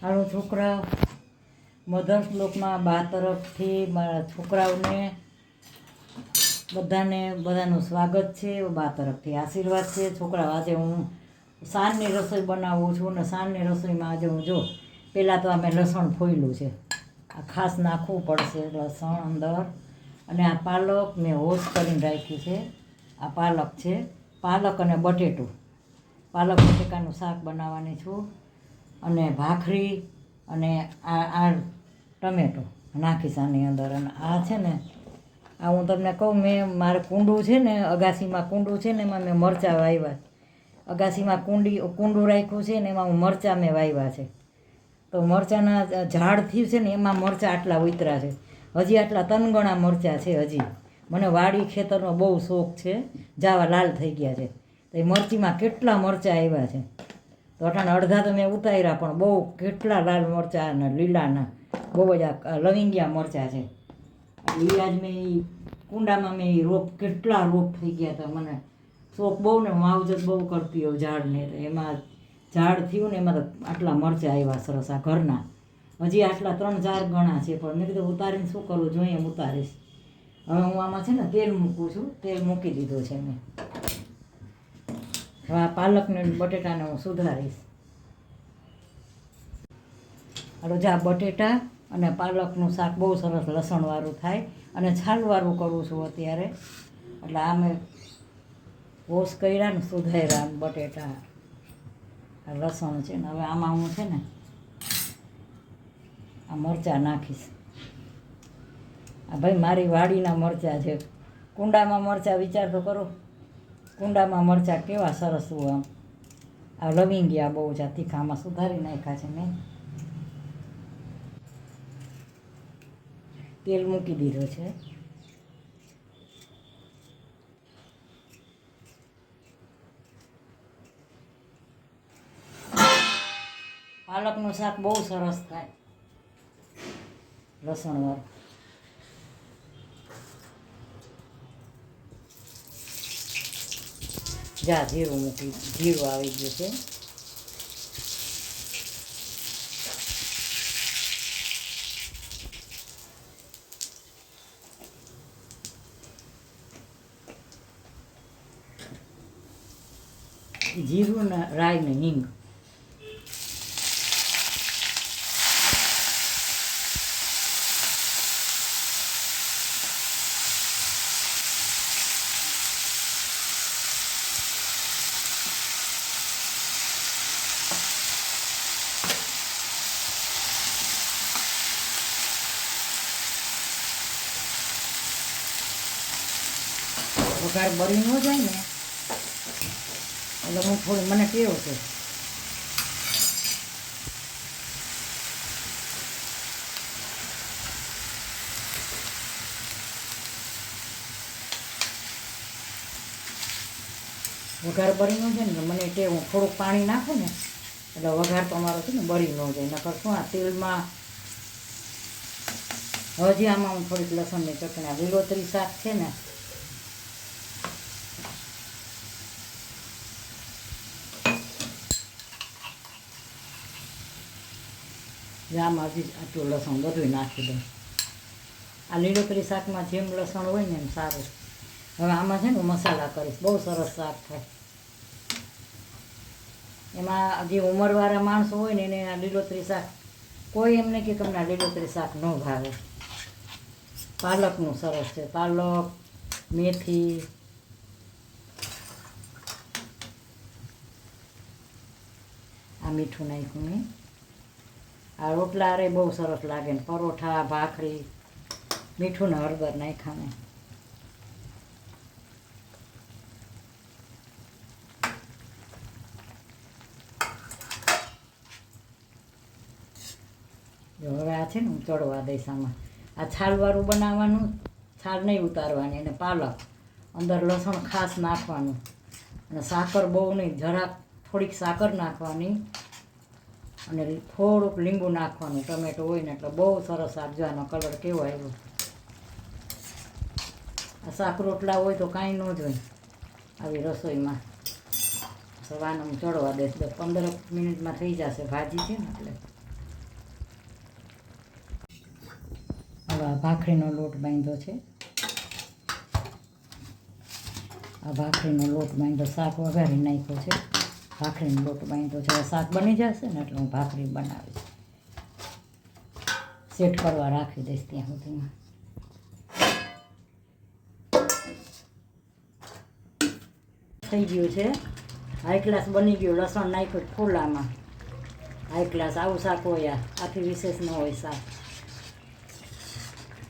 હાલો છોકરા, મધર્સ લોકમાં બા તરફથી મારા છોકરાઓને બધાનું સ્વાગત છે. બા તરફથી આશીર્વાદ છે. છોકરાઓ, આજે હું સાંજની રસોઈ બનાવું છું ને સાંજની રસોઈમાં આજે હું જો પહેલાં તો અમે લસણ ફોયલું છે, આ ખાસ નાખવું પડશે લસણ અંદર. અને આ પાલક મેં વોશ કરીને રાખ્યું છે. આ પાલક છે, પાલક અને બટેટું, પાલક બટેકાનું શાક બનાવવાની છું. અને ભાખરી અને આ ટમેટો નાખીશ આની અંદર. અને આ છે ને, આ હું તમને કહું, મારે કુંડું છે ને, અગાસીમાં કુંડું છે ને, એમાં મેં મરચાં વાવ્યા. અગાસીમાં કુંડું રાખ્યું છે ને, એમાં હું મરચાં મેં વાવ્યા છે. તો મરચાંના ઝાડ થયું છે ને, એમાં મરચાં આટલા ઉતરા છે. હજી આટલા તનગણા મરચાં છે. હજી મને વાડી ખેતરનો બહુ શોખ છે. જાવા લાલ થઈ ગયા છે. તો એ મરચીમાં કેટલા મરચાં આવ્યા છે. તો અટાણે અડધા તો મેં ઉતાર્યા, પણ બહુ કેટલા લાલ મરચાં અને લીલાના બહુ જ આ લવિંગિયા મરચાં છે. એ આજ મેં એ કુંડામાં મેં કેટલા રોપ થઈ ગયા હતા. મને શોખ બહુ ને, માવજત બહુ કરતી હોઉં ઝાડને. તો એમાં ઝાડ થયું ને, એમાં તો આટલા મરચાં આવ્યા સરસ આ ઘરના. હજી આટલા 3-4 ગણા છે, પણ મેં કીધું ઉતારીને શું કરું, જોઈએ એમ ઉતારીશ. હવે હું આમાં છે ને તેલ મૂકું છું. તેલ મૂકી દીધું છે મેં. હવે આ પાલકને બટેટાને હું સુધારીશ. હાલો, જા બટેટા અને પાલકનું શાક બહુ સરસ લસણવાળું થાય. અને છાલવાળું કરું છું અત્યારે. એટલે આ મેં વોશ કર્યા ને સુધાર્યા બટેટા, આ લસણ છે ને. હવે આમાં હું છે ને આ મરચાં નાખીશ. આ ભાઈ મારી વાડીના મરચાં છે. કુંડામાં મરચાં, વિચાર તો કરો, કુંડામાં મરચાં કેવા સરસ હોય. આ લવિંગિયા બહુ છે, તીખામાં સુધારી નાખ્યા છે મેં. તેલ મૂકી દીધું છે. પાલકનું શાક બહુ સરસ થાય લસણવાળું. જા જીરું મૂકી, જીરું આવી ગયું છે. જીરું ને રાઈ ને હિંગ. વઘાર બળી ન જાય ને, એટલે હું થોડી, મને કેવું છે વઘાર બળી ન જાય ને, મને ટેવું. થોડુંક પાણી નાખું ને એટલે વઘાર તો અમારો છે ને બળી ન જાય. નકર શું આ તેલમાં. હજી આમાં હું થોડીક લસણની ચટણી, આ લીલોતરી શાક છે ને, આમાં હજી આટલું લસણ બધું નાખી દઉં. આ લીલોતરી શાકમાં જેમ લસણ હોય ને એમ સારું. હવે આમાં છે ને હું મસાલા કરીશ, બહુ સરસ શાક થાય. એમાં જે ઉંમરવાળા માણસો હોય ને એને આ લીલોતરી શાક, કોઈ એમને કે તમને આ લીલોતરી શાક ન ભાવે. પાલકનું સરસ છે, પાલક, મેથી. આ મીઠું નાખ્યું મેં. આ રોટલા અરે બહુ સરસ લાગે ને, પરોઠા, ભાખરી. મીઠું ને હળદર નાખ્યા મેં. જો હવે આ છે ને હું ચડવા દઈશ આમાં. આ છાલવાળું બનાવવાનું, છાલ નહીં ઉતારવાની. અને પાલક અંદર, લસણ ખાસ નાખવાનું. અને સાકર બહુ નહીં, જરાક થોડીક સાકર નાખવાની. અને થોડુંક લીંબુ નાખવાનું. ટમેટો હોય ને એટલે બહુ સરસ આપજો. કલર કેવો આવ્યો. આ શાક રોટલા હોય તો કાંઈ ન જોઈએ આવી રસોઈમાં. સવારનું ચડવા દઈશ, 15 મિનિટમાં થઈ જશે. ભાજી છે ને એટલે હવે આ ભાખરીનો લોટ બાંધ્યો છે. આ ભાખરીનો લોટ બાંધ્યો, શાક વઘારી નાખ્યો છે. ભાખરીનો લોટ બાંધ્યો છે. શાક બની જશે ને એટલે હું ભાખરી બનાવીશ. સેટ કરવા રાખી દઈશ ત્યાં સુધીમાં. થઈ ગયું છે. હાઈ ક્લાસ બની ગયું. લસણ નાખ્યું ફૂલામાં. હાઈ ક્લાસ આવું શાક હોય. આથી વિશેષ ન હોય શાક.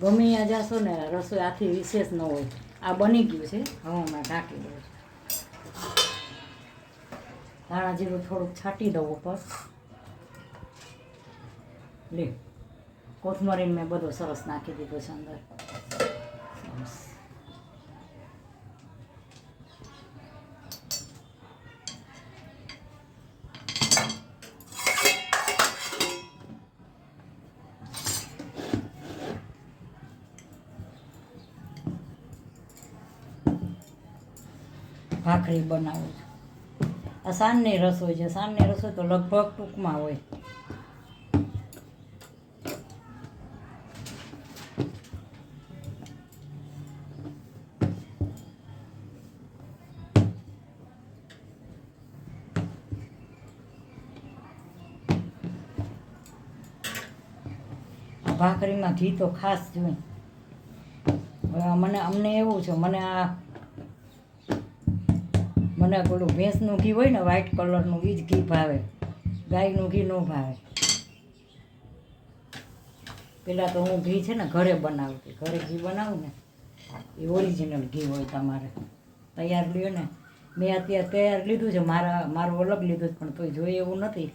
ગમે ત્યાં જાશો ને રસોઈ આથી વિશેષ ન હોય. આ બની ગયું છે. હવે હમણાં ઢાંકી દઉં છું. ધાણા જીરું થોડુંક છાંટી દઉં ઉપર. લે કોથમરીને મેં બધું સરસ નાખી દીધું છે અંદર. સરસ. ભાખરી બનાવું છું. આ સાંજની રસોઈ છે. સાંજની રસોઈ તો લગભગ ટૂંકમાં હોય. ભાખરીમાં ઘી તો ખાસ જોઈએ. હવે અમને એવું છે, મને પેલું ભેંસનું ઘી હોય ને વ્હાઈટ કલરનું, એ જ ઘી ભાવે. ગાયનું ઘી ન ભાવે. પહેલાં તો હું ઘી છે ને ઘરે બનાવતી. ઘરે ઘી બનાવું ને એ ઓરિજિનલ ઘી હોય. તમારે તૈયાર લ્યો ને. મેં અત્યારે તૈયાર લીધું છે. મારું અલગ લીધું છે, પણ તોય જોઈએ એવું નથી.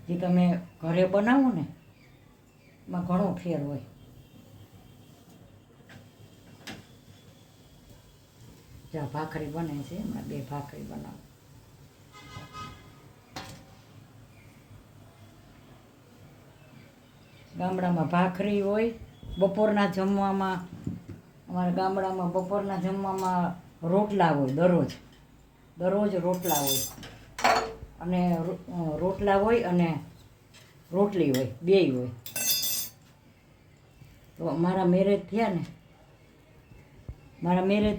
જે તમે ઘરે બનાવો ને એમાં ઘણો ફેર હોય. જ્યાં ભાખરી બને છે એમાં 2 ભાખરી બનાવું. ગામડામાં ભાખરી હોય. બપોરના જમવામાં અમારા ગામડામાં બપોરના જમવામાં રોટલા હોય. દરરોજ રોટલા હોય. અને રોટલા હોય અને રોટલી હોય, બેય હોય. તો મારા મેરેજ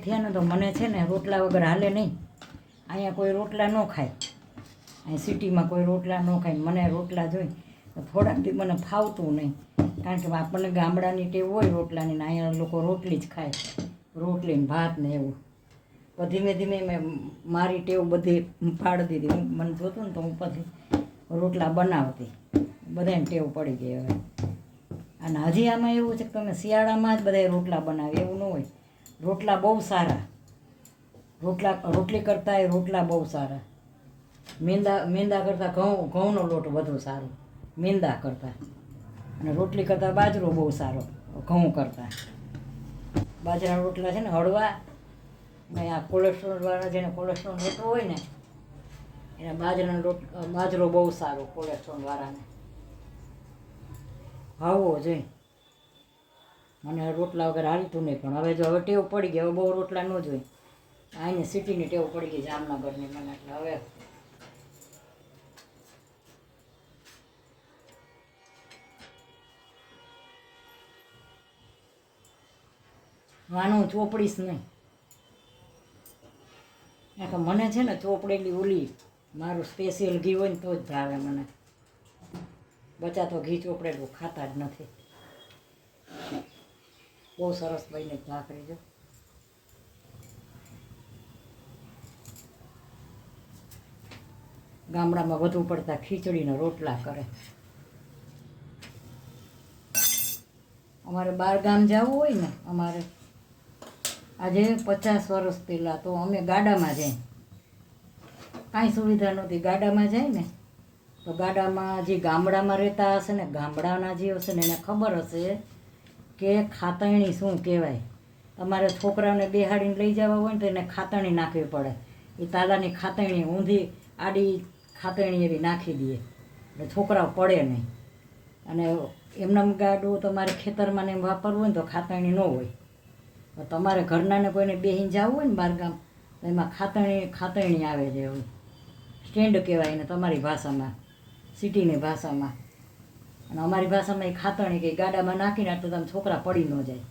થયા ને તો મને છે ને રોટલા વગર હાલે નહીં. અહીંયા કોઈ રોટલા ન ખાય. અહીં સિટીમાં કોઈ રોટલા ન ખાય. મને રોટલા જોઈ થોડાક દી મને ફાવતું નહીં. કારણ કે આપણને ગામડાની ટેવ હોય રોટલાની, ને અહીંયા લોકો રોટલી જ ખાય. રોટલી ને ભાત ને એવું. તો ધીમે ધીમે મેં મારી ટેવ બધી પાડી દીધી. મને જોતું ને તો હું પછી રોટલા બનાવતી. બધાને ટેવ પડી ગઈ હવે. અને હજી આમાં એવું છે કે તમે શિયાળામાં જ બધા રોટલા બનાવે એવું ન હોય. રોટલા બહુ સારા. રોટલી કરતાં રોટલા બહુ સારા. મેંદા કરતાં ઘઉંનો લોટ વધુ સારો મેંદા કરતાં. અને રોટલી કરતાં બાજરો બહુ સારો ઘઉં કરતાં. બાજરાના રોટલા છે ને હળવા. ને આ કોલેસ્ટ્રોલવાળા જેને કોલેસ્ટ્રોલ રહેતો હોય ને એને બાજરો બહુ સારો કોલેસ્ટ્રોલવાળાને ખાવો જોઈએ. મને રોટલા વગર હાલતું નહીં, પણ હવે ટેવ પડી ગઈ. હવે બહુ રોટલા ન જોઈએ. અહીંની સિટીની ટેવ પડી ગઈ જામનગરની મને. એટલે હવે વાનું ચોપડીશ નહીં. કે મને છે ને ચોપડેલી ઓલી મારું સ્પેશિયલ ઘી હોય ને તો જ ભાવે મને. બચા તો ઘી ચોપડેલું ખાતા જ નથી. બહુ સરસ બની ભાખરી જો. ગામડામાં વધુ પડતા ખીચડીના રોટલા કરે. અમારે બહાર ગામ જવું હોય ને, અમારે આજે 50 વર્ષ પહેલાં તો અમે ગાડામાં જઈએ. કાંઈ સુવિધા નહોતી. ગાડામાં જાય ને તો ગાડામાં જે ગામડામાં રહેતા હશે ને, ગામડાના જે હશે ને એને ખબર હશે કે ખાતરણી શું કહેવાય. તમારે છોકરાઓને બેહાડીને લઈ જવા હોય ને તો એને ખાતરણી નાખવી પડે. એ તાલાની ખાતરણી ઊંધી આડી ખાતરણી એવી નાખી દઈએ એટલે છોકરાઓ પડે નહીં. અને એમનામ ગાડું તમારે ખેતરમાં ને વાપરવું હોય ને તો ખાતરણી ન હોય. તો તમારે ઘરનાને કોઈને બેહીને જવું હોય ને બહારગામ તો એમાં ખાતરણી આવે છે. એવું સ્ટેન્ડ કહેવાય ને તમારી ભાષામાં, સિટીની ભાષામાં. અને અમારી ભાષામાં એ ખાતણી કે ગાડામાં નાખીને તો તમે છોકરા પડી ન જાય.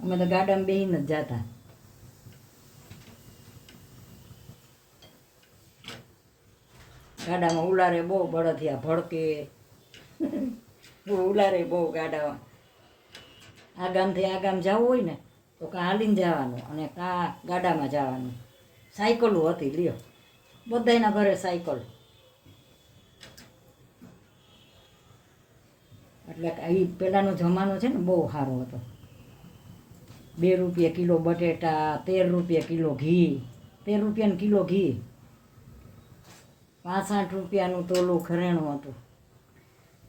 અમે તો ગાડામાં બેહીને જ જતા. ગાડામાં ઉલારે બહુ બળદિયા ભડકે, ઉલારે બહુ ગાડામાં. આ ગામથી આ ગામ જવું હોય ને તો કાં હાલીને જવાનું અને કાં ગાડામાં જવાનું. સાયકલો હતી લ્યો, બધાયના ઘરે સાયકલ. એટલે એ પહેલાંનો જમાનો છે ને બહુ સારો હતો. 2 રૂપિયા કિલો બટેટા, 13 રૂપિયા કિલો ઘી, 13 રૂપિયાનું કિલો ઘી, 65 રૂપિયાનું તોલું ઘરેણું હતું.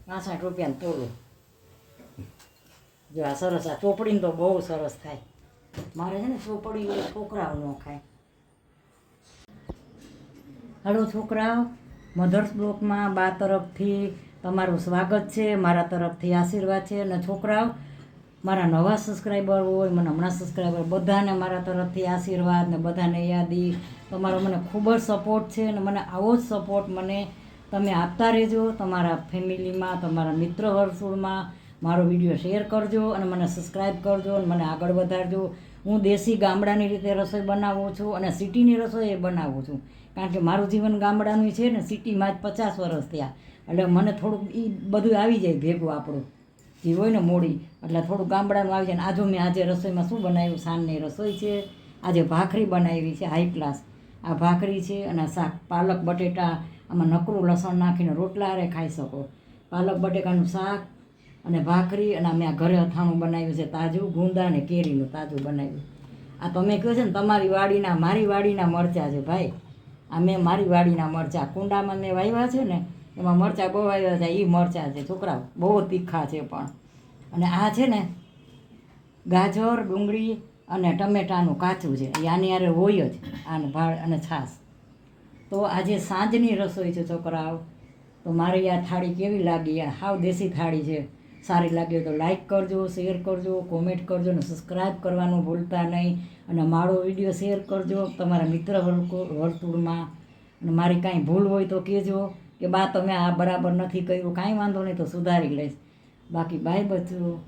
65 રૂપિયાનું તોલું. જો આ સરસ, આ ચોપડીને તો બહુ સરસ થાય. મારે છે ને ચોપડી છોકરાઓ ન ખાય. હલો છોકરાઓ, મધર્સ બ્લોકમાં બા તરફથી તમારું સ્વાગત છે, મારા તરફથી આશીર્વાદ છે. અને છોકરાઓ, મારા નવા સબસ્ક્રાઈબર હોય, મને હમણાં સબસ્ક્રાઈબર, બધાને મારા તરફથી આશીર્વાદ ને બધાને યાદી. તમારો મને ખૂબ જ સપોર્ટ છે અને મને આવો જ સપોર્ટ મને તમે આપતા રહેજો. તમારા ફેમિલીમાં, તમારા મિત્ર વર્તુળમાં મારો વિડીયો શેર કરજો અને મને સબસ્ક્રાઈબ કરજો અને મને આગળ વધારજો. હું દેશી ગામડાની રીતે રસોઈ બનાવું છું અને સિટીની રસોઈ એ બનાવું છું. કારણ કે મારું જીવન ગામડાનું છે ને, સિટીમાં જ 50 વર્ષ થયા. એટલે મને થોડુંક એ બધું આવી જાય ભેગું આપણું જે હોય ને મોડી, એટલે થોડું ગામડાનું આવી જાય. ને આજે રસોઈમાં શું બનાવ્યું? સાંજની રસોઈ છે. આજે ભાખરી બનાવી છે હાઈ ક્લાસ. આ ભાખરી છે અને શાક પાલક બટેટા, આમાં નકરું લસણ નાખીને રોટલા હારે ખાઈ શકો. પાલક બટેકાનું શાક અને ભાખરી. અને અમે આ ઘરે અથાણું બનાવ્યું છે તાજું, ગુંદા ને કેરીનું તાજું બનાવ્યું. આ તમે કહો છો ને તમારી વાડીના, મારી વાડીના મરચાં છે ભાઈ. આ મેં મારી વાડીના મરચાં કુંડામાં મેં વાવ્યા છે ને, એમાં મરચાં બહુ વાવ્યા છે. એ મરચાં છે છોકરા, બહુ તીખા છે પણ. અને આ છે ને ગાજર, ડુંગળી અને ટમેટાનું કાચું છે. એ આની હારે હોય જ, આને ભાળ અને છાશ. તો આજે સાંજની રસોઈ છે છોકરાઓ. તો મારી આ થાળી કેવી લાગી? આ હાવ દેશી થાળી છે. સારી લાગી તો લાઈક કરજો, શેર કરજો, કોમેન્ટ કરજો અને સબસ્ક્રાઈબ કરવાનું ભૂલતા નહીં. અને મારો વિડીયો શેર કરજો તમારા મિત્ર વર્તુળમાં. અને મારી કાંઈ ભૂલ હોય તો કહેજો કે બા તમે આ બરાબર નથી કર્યું. કાંઈ વાંધો નહીં, તો સુધારી લઈશ. બાકી બાય બચ્ચો.